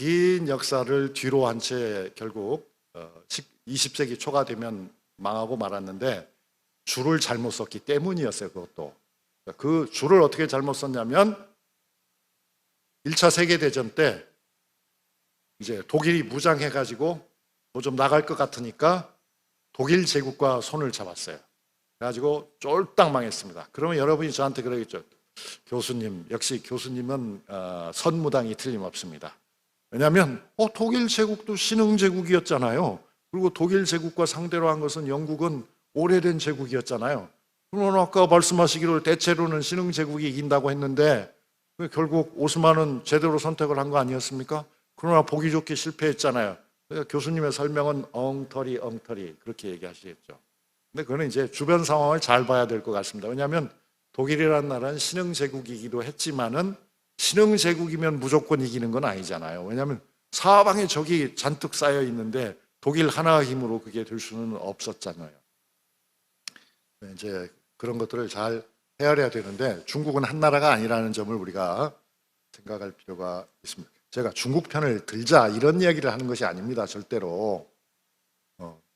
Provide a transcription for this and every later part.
긴 역사를 뒤로 한 채 결국 20세기 초가 되면 망하고 말았는데 줄을 잘못 썼기 때문이었어요. 그것도. 그 줄을 어떻게 잘못 썼냐면 1차 세계대전 때 이제 독일이 무장해가지고 뭐 좀 나갈 것 같으니까 독일 제국과 손을 잡았어요. 그래가지고 쫄딱 망했습니다. 그러면 여러분이 저한테 그러겠죠. 교수님, 역시 교수님은 선무당이 틀림없습니다. 왜냐하면 독일 제국도 신흥 제국이었잖아요. 그리고 독일 제국과 상대로 한 것은 영국은 오래된 제국이었잖아요. 그러나 아까 말씀하시기로 대체로는 신흥 제국이 이긴다고 했는데 결국 오스만은 제대로 선택을 한 거 아니었습니까? 그러나 보기 좋게 실패했잖아요. 그러니까 교수님의 설명은 엉터리 그렇게 얘기하시겠죠. 근데 그거는 이제 주변 상황을 잘 봐야 될 것 같습니다. 왜냐하면 독일이라는 나라는 신흥 제국이기도 했지만은 신흥 제국이면 무조건 이기는 건 아니잖아요. 왜냐하면 사방에 적이 잔뜩 쌓여 있는데 독일 하나의 힘으로 그게 될 수는 없었잖아요. 이제 그런 것들을 잘 헤아려야 되는데 중국은 한 나라가 아니라는 점을 우리가 생각할 필요가 있습니다. 제가 중국 편을 들자 이런 이야기를 하는 것이 아닙니다. 절대로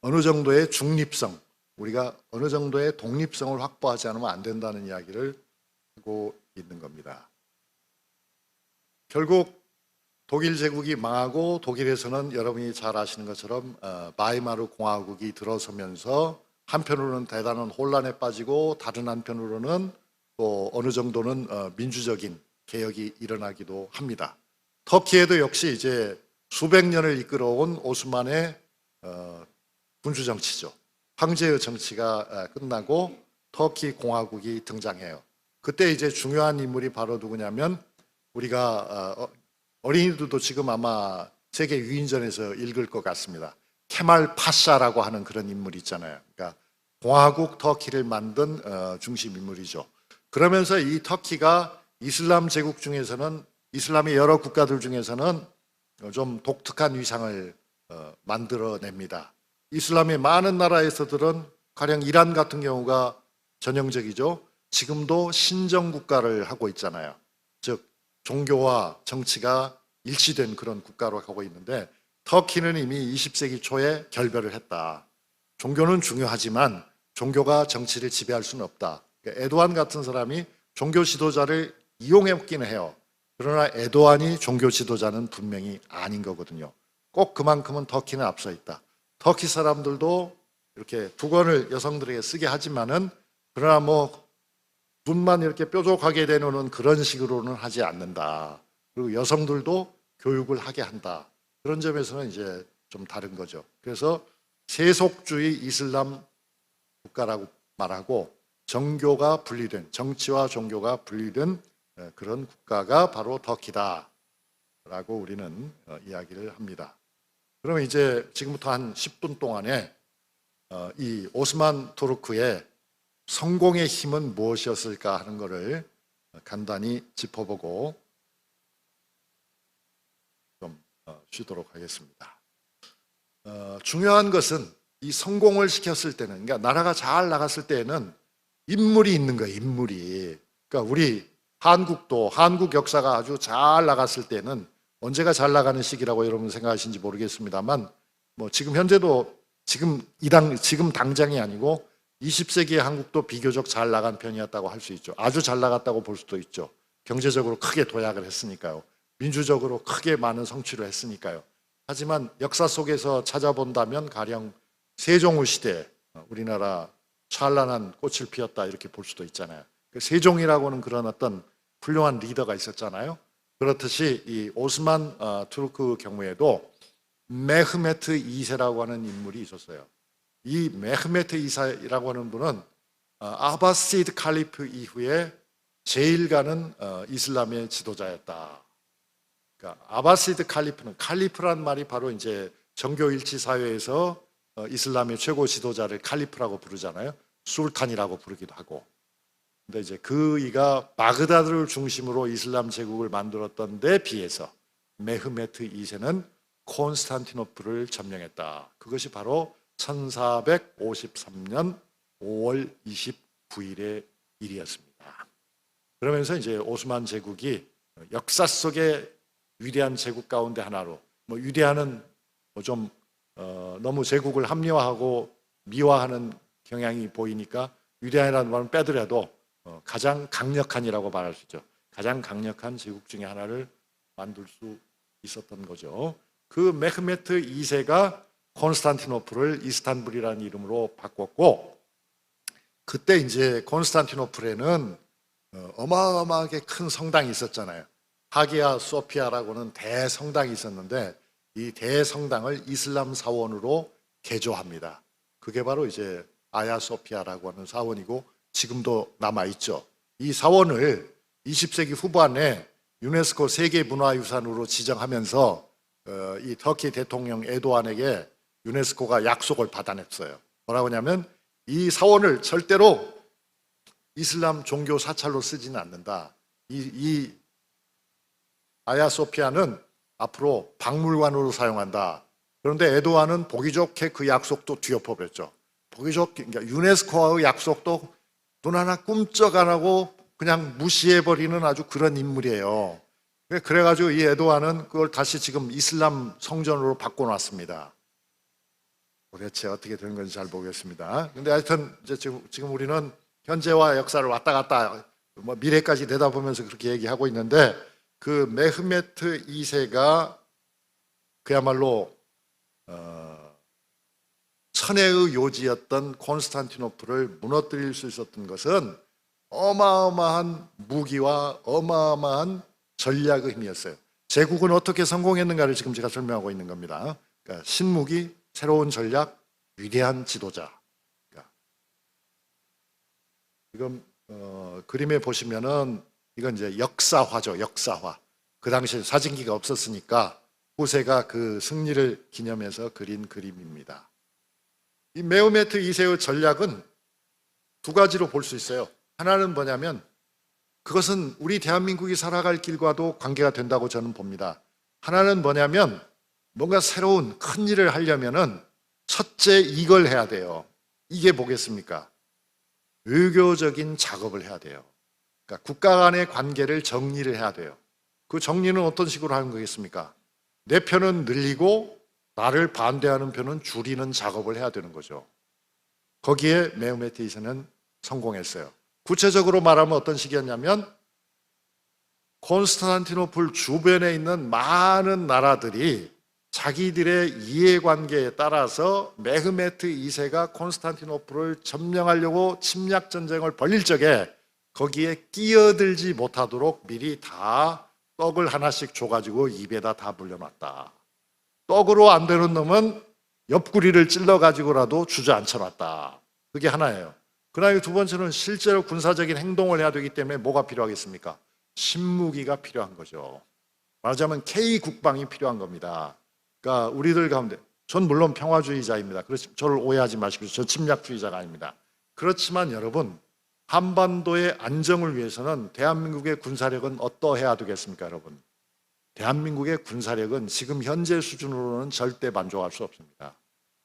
어느 정도의 중립성, 우리가 어느 정도의 독립성을 확보하지 않으면 안 된다는 이야기를 하고 있는 겁니다. 결국 독일 제국이 망하고 독일에서는 여러분이 잘 아시는 것처럼 바이마르 공화국이 들어서면서 한편으로는 대단한 혼란에 빠지고 다른 한편으로는 또 어느 정도는 민주적인 개혁이 일어나기도 합니다. 터키에도 역시 이제 수백 년을 이끌어온 오스만의 군주 정치죠. 황제의 정치가 끝나고 터키 공화국이 등장해요. 그때 이제 중요한 인물이 바로 누구냐면 우리가 어린이들도 지금 아마 세계 유인전에서 읽을 것 같습니다. 케말 파샤라고 하는 그런 인물이 있잖아요. 그러니까 공화국 터키를 만든 중심 인물이죠. 그러면서 이 터키가 이슬람 제국 중에서는 이슬람의 여러 국가들 중에서는 좀 독특한 위상을 만들어냅니다. 이슬람의 많은 나라에서들은 가령 이란 같은 경우가 전형적이죠. 지금도 신정국가를 하고 있잖아요. 즉 종교와 정치가 일치된 그런 국가로 가고 있는데 터키는 이미 20세기 초에 결별을 했다. 종교는 중요하지만 종교가 정치를 지배할 수는 없다. 에도안 같은 사람이 종교 지도자를 이용했기는 해요. 그러나 에도안이 종교 지도자는 분명히 아닌 거거든요. 꼭 그만큼은 터키는 앞서 있다. 터키 사람들도 이렇게 두건을 여성들에게 쓰게 하지만은 그러나 뭐 눈만 이렇게 뾰족하게 내놓는 그런 식으로는 하지 않는다. 그리고 여성들도 교육을 하게 한다. 그런 점에서는 이제 좀 다른 거죠. 그래서 세속주의 이슬람 국가라고 말하고 정교가 분리된, 정치와 종교가 분리된 그런 국가가 바로 터키다 라고 우리는 이야기를 합니다. 그러면 이제 지금부터 한 10분 동안에 이 오스만 투르크의 성공의 힘은 무엇이었을까 하는 것을 간단히 짚어보고 좀 쉬도록 하겠습니다. 중요한 것은 이 성공을 시켰을 때는, 그러니까 나라가 잘 나갔을 때에는 인물이 있는 거예요. 인물이. 그러니까 우리 한국도 한국 역사가 아주 잘 나갔을 때는 언제가 잘 나가는 시기라고 여러분 생각하시는지 모르겠습니다만 뭐 지금 현재도 지금 당장이 아니고 20세기의 한국도 비교적 잘 나간 편이었다고 할 수 있죠. 아주 잘 나갔다고 볼 수도 있죠. 경제적으로 크게 도약을 했으니까요. 민주적으로 크게 많은 성취를 했으니까요. 하지만 역사 속에서 찾아본다면 가령 세종의 시대 우리나라 찬란한 꽃을 피웠다 이렇게 볼 수도 있잖아요. 세종이라고는 그런 어떤 훌륭한 리더가 있었잖아요. 그렇듯이 이 오스만 투르크 경우에도 메흐메트 2세라고 하는 인물이 있었어요. 이 메흐메트 2세라고 하는 분은 아바시드 칼리프 이후에 제일 가는 이슬람의 지도자였다. 그러니까 아바시드 칼리프란 말이 바로 이제 정교일치 사회에서 이슬람의 최고 지도자를 칼리프라고 부르잖아요. 술탄이라고 부르기도 하고. 근데 이제 그이가 바그다드를 중심으로 이슬람 제국을 만들었던 데 비해서 메흐메트 2세는 콘스탄티노플을 점령했다. 그것이 바로 1453년 5월 29일의 일이었습니다. 그러면서 이제 오스만 제국이 역사 속에 위대한 제국 가운데 하나로, 뭐 위대한은 좀 너무 제국을 합리화하고 미화하는 경향이 보이니까 위대한이라는 말은 빼더라도 가장 강력한이라고 말할 수 있죠. 가장 강력한 제국 중에 하나를 만들 수 있었던 거죠. 그 메흐메트 2세가 콘스탄티노플을 이스탄불이라는 이름으로 바꿨고, 그때 이제 콘스탄티노플에는 어마어마하게 큰 성당이 있었잖아요. 하기야 소피아라고는 대성당이 있었는데 이 대성당을 이슬람 사원으로 개조합니다. 그게 바로 이제 아야 소피아라고 하는 사원이고 지금도 남아있죠. 이 사원을 20세기 후반에 유네스코 세계문화유산으로 지정하면서 이 터키 대통령 에도안에게 유네스코가 약속을 받아냈어요. 뭐라고 하냐면 이 사원을 절대로 이슬람 종교 사찰로 쓰지는 않는다. 이 아야소피아는 앞으로 박물관으로 사용한다. 그런데 에도안은 보기 좋게 그 약속도 뒤엎어버렸죠. 보기 좋게, 그러니까 유네스코와의 약속도 눈 하나 꿈쩍 안 하고 그냥 무시해버리는 아주 그런 인물이에요. 그래가지고 이 에도안은 그걸 다시 지금 이슬람 성전으로 바꿔놨습니다. 도대체 어떻게 되는 건지 잘 모르겠습니다. 근데 하여튼 이제 지금 우리는 현재와 역사를 왔다 갔다 뭐 미래까지 내다보면서 그렇게 얘기하고 있는데, 그 메흐메트 2세가 그야말로 천혜의 요지였던 콘스탄티노플을 무너뜨릴 수 있었던 것은 어마어마한 무기와 어마어마한 전략의 힘이었어요. 제국은 어떻게 성공했는가를 지금 제가 설명하고 있는 겁니다. 그러니까 신무기, 새로운 전략, 위대한 지도자. 그러니까 지금 그림에 보시면은 이건 이제 역사화죠. 역사화. 그 당시에 사진기가 없었으니까 후세가 그 승리를 기념해서 그린 그림입니다. 이 메흐메트 2세의 전략은 두 가지로 볼 수 있어요. 하나는 뭐냐면 그것은 우리 대한민국이 살아갈 길과도 관계가 된다고 저는 봅니다. 하나는 뭐냐면 뭔가 새로운 큰 일을 하려면은 첫째 이걸 해야 돼요. 이게 뭐겠습니까? 외교적인 작업을 해야 돼요. 그러니까 국가 간의 관계를 정리를 해야 돼요. 그 정리는 어떤 식으로 하는 거겠습니까? 내 편은 늘리고 나를 반대하는 편은 줄이는 작업을 해야 되는 거죠. 거기에 메흐메트 2세는 성공했어요. 구체적으로 말하면 어떤 식이었냐면 콘스탄티노플 주변에 있는 많은 나라들이 자기들의 이해관계에 따라서 메흐메트 2세가 콘스탄티노플을 점령하려고 침략 전쟁을 벌일 적에 거기에 끼어들지 못하도록 미리 다 떡을 하나씩 줘가지고 입에다 다 물려놨다. 떡으로 안 되는 놈은 옆구리를 찔러가지고라도 주저앉혀놨다. 그게 하나예요. 그 다음에 두 번째는 실제로 군사적인 행동을 해야 되기 때문에 뭐가 필요하겠습니까? 신무기가 필요한 거죠. 말하자면 K국방이 필요한 겁니다. 그러니까 우리들 가운데, 전 물론 평화주의자입니다. 그래서 저를 오해하지 마시고, 저 침략주의자가 아닙니다. 그렇지만 여러분, 한반도의 안정을 위해서는 대한민국의 군사력은 어떠해야 되겠습니까, 여러분? 대한민국의 군사력은 지금 현재 수준으로는 절대 만족할 수 없습니다.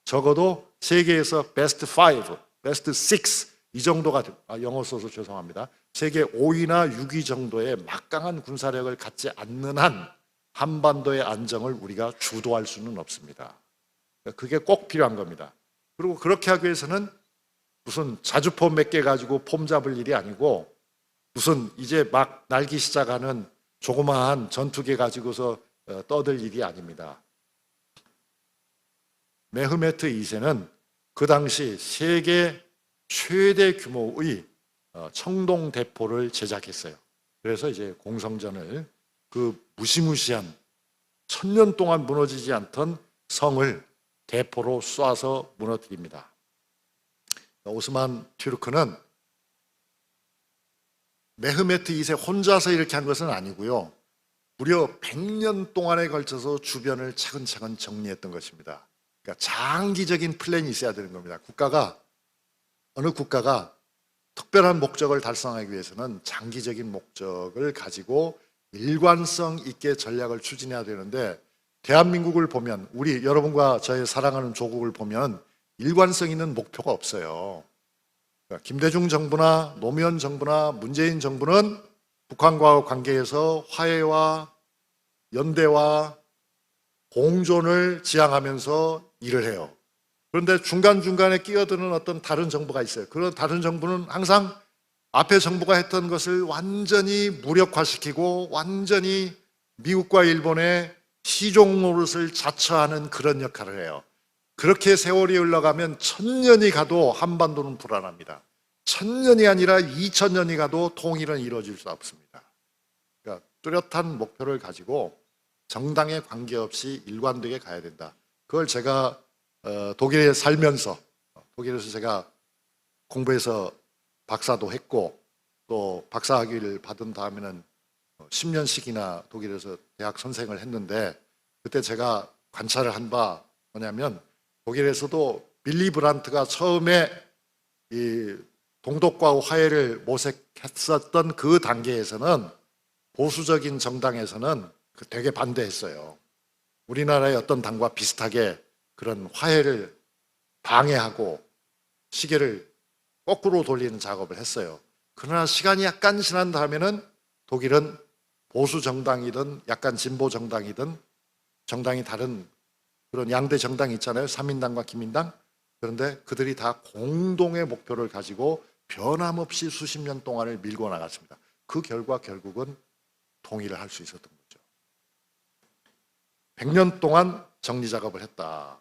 적어도 세계에서 베스트 5, 베스트 6 이 정도가, 영어 써서 죄송합니다. 세계 5위나 6위 정도의 막강한 군사력을 갖지 않는 한 한반도의 안정을 우리가 주도할 수는 없습니다. 그게 꼭 필요한 겁니다. 그리고 그렇게 하기 위해서는 무슨 자주포 몇 개 가지고 폼 잡을 일이 아니고 무슨 이제 막 날기 시작하는 조그마한 전투기 가지고서 떠들 일이 아닙니다. 메흐메트 2세는 그 당시 세계 최대 규모의 청동 대포를 제작했어요. 그래서 이제 공성전을, 그 무시무시한 1000년 동안 무너지지 않던 성을 대포로 쏴서 무너뜨립니다. 오스만 튀르크는 메흐메트 2세 혼자서 이렇게 한 것은 아니고요. 무려 100년 동안에 걸쳐서 주변을 차근차근 정리했던 것입니다. 그러니까 장기적인 플랜이 있어야 되는 겁니다. 어느 국가가 특별한 목적을 달성하기 위해서는 장기적인 목적을 가지고 일관성 있게 전략을 추진해야 되는데, 대한민국을 보면, 우리 여러분과 저의 사랑하는 조국을 보면 일관성 있는 목표가 없어요. 그러니까 김대중 정부나 노무현 정부나 문재인 정부는 북한과의 관계에서 화해와 연대와 공존을 지향하면서 일을 해요. 그런데 중간중간에 끼어드는 어떤 다른 정부가 있어요. 그런 다른 정부는 항상 앞에 정부가 했던 것을 완전히 무력화시키고 완전히 미국과 일본의 시종 노릇을 자처하는 그런 역할을 해요. 그렇게 세월이 흘러가면 1000년이 가도 한반도는 불안합니다. 1000년이 아니라 2000년이 가도 통일은 이루어질 수 없습니다. 그러니까 뚜렷한 목표를 가지고 정당에 관계없이 일관되게 가야 된다. 그걸 제가 독일에 살면서, 독일에서 제가 공부해서 박사도 했고 또 박사학위를 받은 다음에는 10년씩이나 독일에서 대학 선생을 했는데, 그때 제가 관찰을 한 바 뭐냐면, 독일에서도 빌리 브란트가 처음에 이 동독과 화해를 모색했었던 그 단계에서는 보수적인 정당에서는 되게 반대했어요. 우리나라의 어떤 당과 비슷하게 그런 화해를 방해하고 시계를 거꾸로 돌리는 작업을 했어요. 그러나 시간이 약간 지난 다음에는 독일은 보수 정당이든 약간 진보 정당이든 정당이 다른 그런 양대 정당이 있잖아요. 삼인당과 기민당. 그런데 그들이 다 공동의 목표를 가지고 변함없이 수십 년 동안을 밀고 나갔습니다. 그 결과 결국은 통일을 할 수 있었던 거죠. 100년 동안 정리 작업을 했다.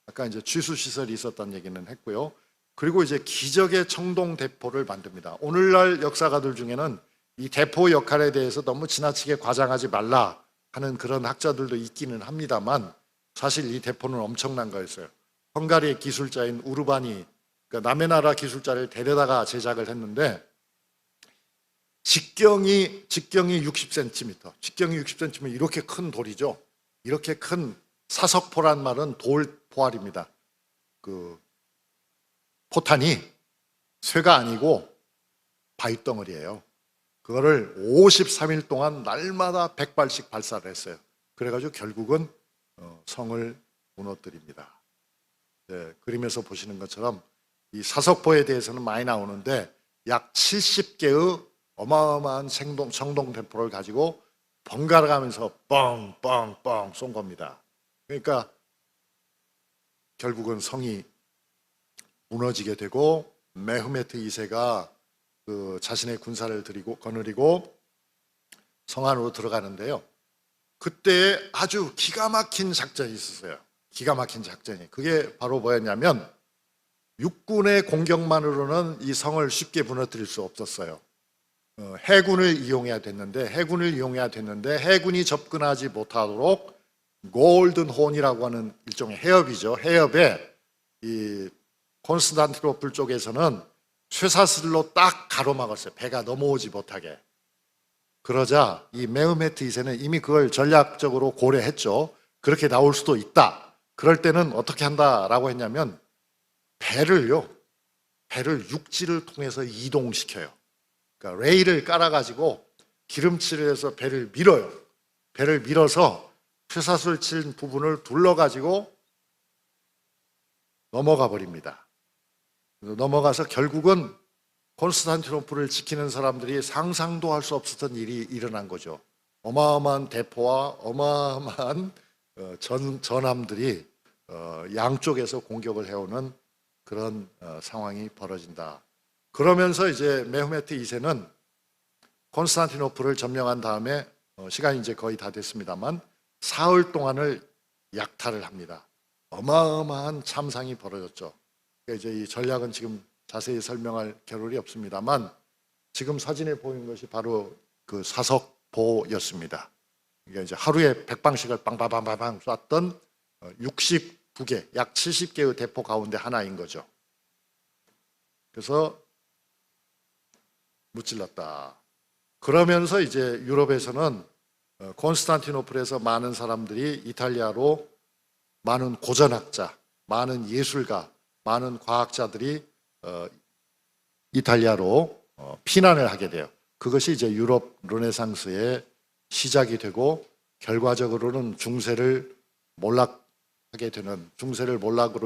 아까 이제 취수 시설이 있었다는 얘기는 했고요. 그리고 이제 기적의 청동 대포를 만듭니다. 오늘날 역사가들 중에는 이 대포 역할에 대해서 너무 지나치게 과장하지 말라 하는 그런 학자들도 있기는 합니다만, 사실 이 대포는 엄청난 거였어요. 헝가리의 기술자인 우르바니, 그러니까 남의 나라 기술자를 데려다가 제작을 했는데, 직경이 60cm, 직경이 60cm면 이렇게 큰 돌이죠. 이렇게 큰 사석포란 말은 돌 포알입니다. 그 포탄이 쇠가 아니고 바위덩어리예요. 그거를 53일 동안 날마다 100발씩 발사를 했어요. 그래가지고 결국은 성을 무너뜨립니다. 네, 그림에서 보시는 것처럼 이 사석포에 대해서는 많이 나오는데 약 70개의 어마어마한 청동 대포를 가지고 번갈아 가면서 뻥뻥뻥 쏜 겁니다. 그러니까 결국은 성이 무너지게 되고 메흐메트 2세가 그 자신의 군사를 거느리고 성 안으로 들어가는데요. 그때 아주 기가 막힌 작전이 있었어요. 기가 막힌 작전이. 그게 바로 뭐였냐면, 육군의 공격만으로는 이 성을 쉽게 무너뜨릴 수 없었어요. 해군을 이용해야 됐는데 해군이 접근하지 못하도록 골든 혼이라고 하는 일종의 해협이죠. 해협에 이 콘스탄티노플 쪽에서는 쇠사슬로 딱 가로막았어요. 배가 넘어오지 못하게. 그러자 이 메흐메트 2세는 이미 그걸 전략적으로 고려했죠. 그렇게 나올 수도 있다. 그럴 때는 어떻게 한다라고 했냐면, 배를 육지를 통해서 이동시켜요. 그러니까 레일을 깔아가지고 기름칠을 해서 배를 밀어요. 배를 밀어서 쇠사슬 친 부분을 둘러가지고 넘어가 버립니다. 넘어가서 결국은 콘스탄티노플을 지키는 사람들이 상상도 할 수 없었던 일이 일어난 거죠. 어마어마한 대포와 어마어마한 전함들이 양쪽에서 공격을 해오는 그런 상황이 벌어진다. 그러면서 이제 메흐메트 2세는 콘스탄티노플을 점령한 다음에 시간이 이제 거의 다 됐습니다만 사흘 동안을 약탈을 합니다. 어마어마한 참상이 벌어졌죠. 그러니까 이제 이 전략은 지금 자세히 설명할 겨를이 없습니다만, 지금 사진에 보이는 것이 바로 그 사석포였습니다. 그러니까 이제 하루에 100방씩을 빵빵빵빵 쐈던 69개, 약 70개의 대포 가운데 하나인 거죠. 그래서 무찔렀다. 그러면서 이제 유럽에서는 콘스탄티노플에서 많은 사람들이 이탈리아로, 많은 고전학자, 많은 예술가, 많은 과학자들이 이탈리아로 피난을 하게 돼요. 그것이 이제 유럽 르네상스의 시작이 되고, 결과적으로는 중세를 몰락으로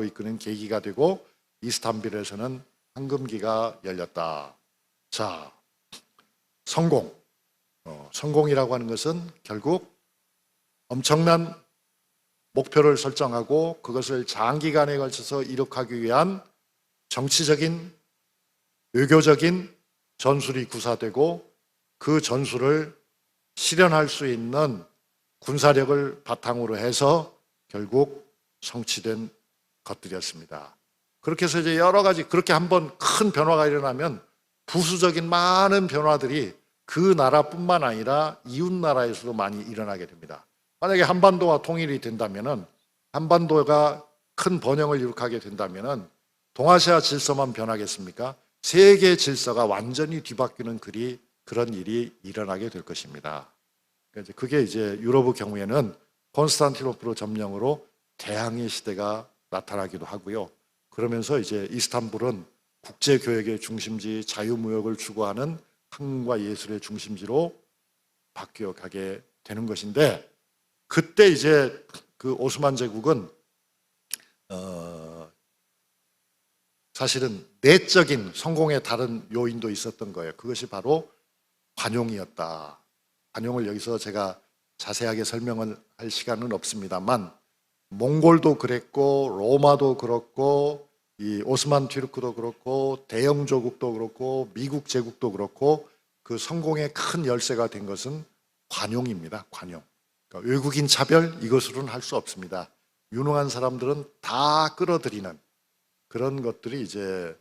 이끄는 계기가 되고, 이스탄불에서는 황금기가 열렸다. 자, 성공이라고 하는 것은 결국 엄청난 목표를 설정하고 그것을 장기간에 걸쳐서 이룩하기 위한 정치적인, 외교적인 전술이 구사되고 그 전술을 실현할 수 있는 군사력을 바탕으로 해서 결국 성취된 것들이었습니다. 그렇게 해서 이제 여러 가지 그렇게 한번 큰 변화가 일어나면 부수적인 많은 변화들이 그 나라뿐만 아니라 이웃 나라에서도 많이 일어나게 됩니다. 만약에 한반도가 통일이 된다면은 한반도가 큰 번영을 이룩하게 된다면은 동아시아 질서만 변하겠습니까? 세계 질서가 완전히 뒤바뀌는 그런 일이 일어나게 될 것입니다. 그게 이제 유럽의 경우에는 콘스탄티노플 점령으로 대항해 시대가 나타나기도 하고요. 그러면서 이제 이스탄불은 국제교역의 중심지, 자유무역을 추구하는 학문과 예술의 중심지로 바뀌어 가게 되는 것인데, 그때 이제 그 오스만 제국은 사실은 내적인 성공의 다른 요인도 있었던 거예요. 그것이 바로 관용이었다. 관용을 여기서 제가 자세하게 설명을 할 시간은 없습니다만, 몽골도 그랬고 로마도 그렇고 이 오스만 튀르크도 그렇고 대영 조국도 그렇고 미국 제국도 그렇고 그 성공의 큰 열쇠가 된 것은 관용입니다. 관용. 그러니까 외국인 차별 이것으로는 할 수 없습니다. 유능한 사람들은 다 끌어들이는 그런 것들이 이제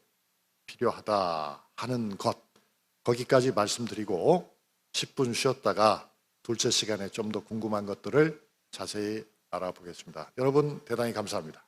필요하다 하는 것, 거기까지 말씀드리고 10분 쉬었다가 둘째 시간에 좀 더 궁금한 것들을 자세히 알아보겠습니다. 여러분 대단히 감사합니다.